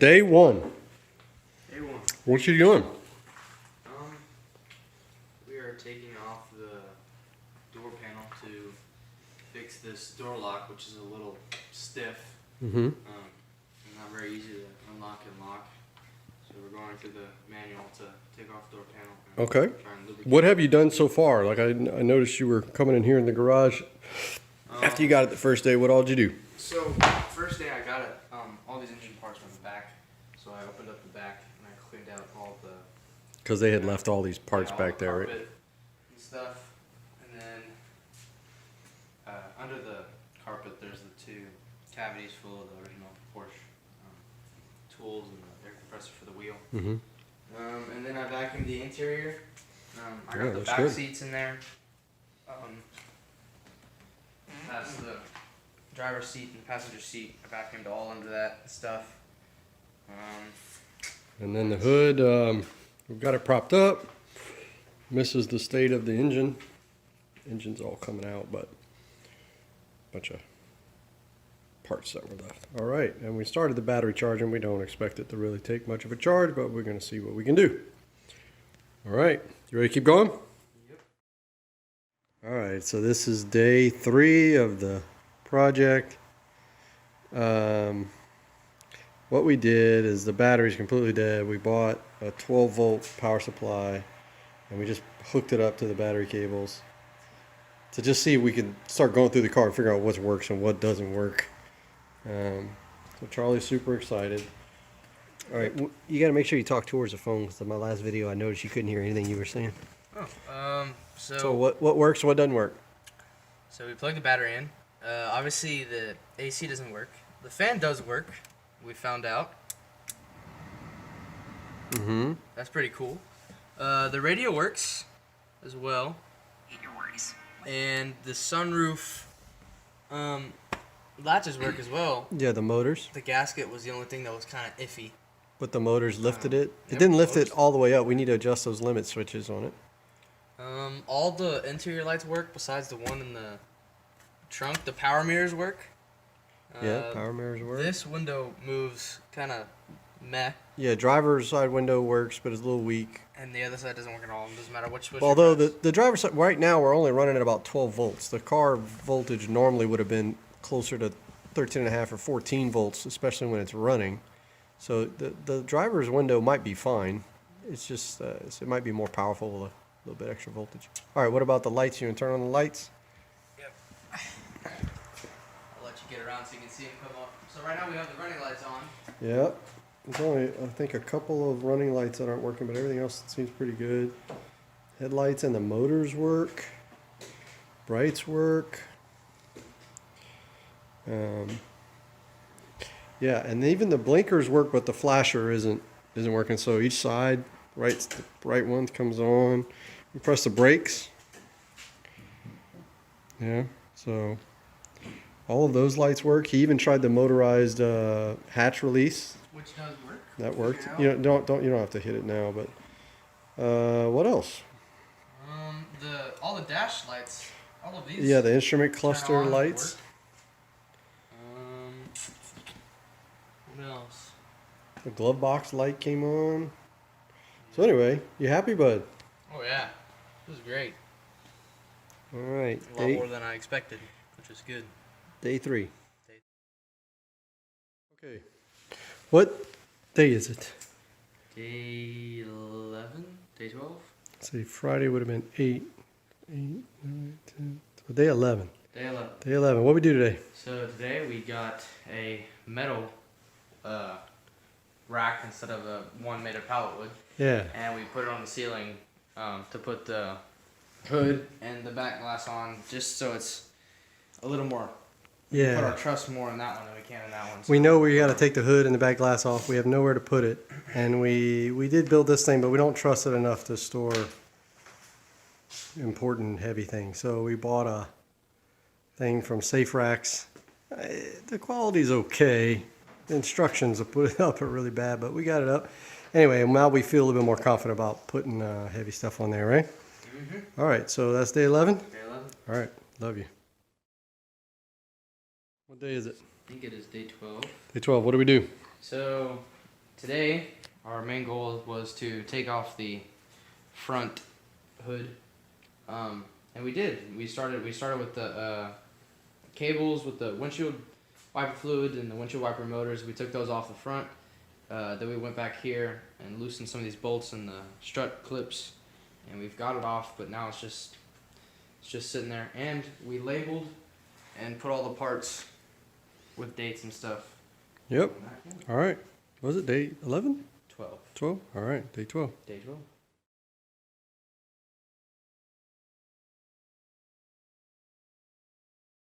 day one. Day one. What you doing? We are taking off the door panel to fix this door lock, which is a little stiff. Mm-hmm. Not very easy to unlock and lock. So we're going through the manual to take off the door panel. Okay. Try and lubricate. What have you done so far? Like I noticed you were coming in here in the garage. After you got it the first day, what all did you do? So first day I got it, all these engine parts were in the back. So I opened up the back and I cleaned out all the Because they had left all these parts all back the there, right? carpet and stuff. And then under the carpet there's the two cavities full of the original Porsche tools and the air compressor for the wheel. Mm-hmm. And then I vacuumed the interior. I Yeah, got the looks back good. seats in there. That's the driver's seat and passenger seat. I vacuumed all under that stuff. And then the hood, we've got it propped up. Misses the state of the engine. Engine's all coming out, but a bunch of parts that were left. All right, and we started the battery charging. We don't expect it to really take much of a charge, but we're going to see what we can do. All right, you ready to keep going? Yep. All right, so this is day 3 of the project. What we did is the battery's completely dead. We bought a 12-volt power supply, and we just hooked it up to the battery cables to just see if we could start going through the car and figure out what works and what doesn't work. So Charlie's super excited. All right, you got to make sure you talk towards the phone, because in my last video I noticed you couldn't hear anything you were saying. Oh, So what works, what doesn't work? So we plugged the battery in. Obviously the AC doesn't work. The fan does work. We found out. Mm-hmm. That's pretty cool. The radio works as well. And the sunroof latches work as well. Yeah, the motors. The gasket was the only thing that was kind of iffy. But the motors lifted it. It Yep, didn't lift it motors. all the way up. We need to adjust those limit switches on it. All the interior lights work besides the one in the trunk. The power mirrors work. Yeah, power mirrors work. This window moves kind of meh, Yeah, driver's side window works, but it's a little weak. and the other side doesn't work at all. It doesn't matter which switch. Although you press. the driver's side, right now we're only running at about 12 volts. The car voltage normally would have been closer to 13.5 or 14 volts, especially when it's running. So the driver's window might be fine. It's just, it might be more powerful with a little bit extra voltage. All right, what about the lights? You want to turn on the lights? Yep. I'll let you get around so you can see them come up. So right now we have the running lights on. Yep. There's only, I think, a couple of running lights that aren't working, but everything else seems pretty good. Headlights and the motors work. Brights work. Yeah, and even the blinkers work, but the flasher isn't working. So each side, the right one comes on. You press the brakes. Yeah, so all of those lights work. He even tried the motorized hatch release. Which does work. That worked. Yeah. You don't have to hit it now, but what else? All the dash lights, all of these. Yeah, the instrument turn cluster on and lights. work. What else? The glove box light came on. So anyway, you happy, bud? Oh yeah, this is great. All right, A lot more than I expected, which is good. day 3. Okay, what day is it? Day 11, day 12. See, Friday would have been 8, 9, 10. So day 11. Day 11. Day 11. What we do today? So today we got a metal rack instead of a one made of pallet wood, Yeah. and we put it on the ceiling to put the hood and the back glass on, just so it's a little more. We put our Yeah. trust more in that one than we can in that one. We know we got to take the hood and the back glass off. We have nowhere to put it, and we did build this thing, but we don't trust it enough to store important heavy things. So we bought a thing from Safe Racks. The quality's okay. The instructions to put it up are really bad, but we got it up. Anyway, now we feel a little bit more confident about putting heavy stuff on there, right? Mm-hmm. All right, so that's day 11? Day 11. All right, love you. What day is it? I think it is day 12. Day 12, what do we do? So today our main goal was to take off the front hood, and we did. We started with the cables with the windshield wiper fluid and the windshield wiper motors. We took those off the front. Then we went back here and loosened some of these bolts and the strut clips, and we've got it off. But now it's just sitting there. And we labeled and put all the parts with dates and stuff. Yep. All right. Was it day 11? 12. 12? All right. Day 12. Day 12.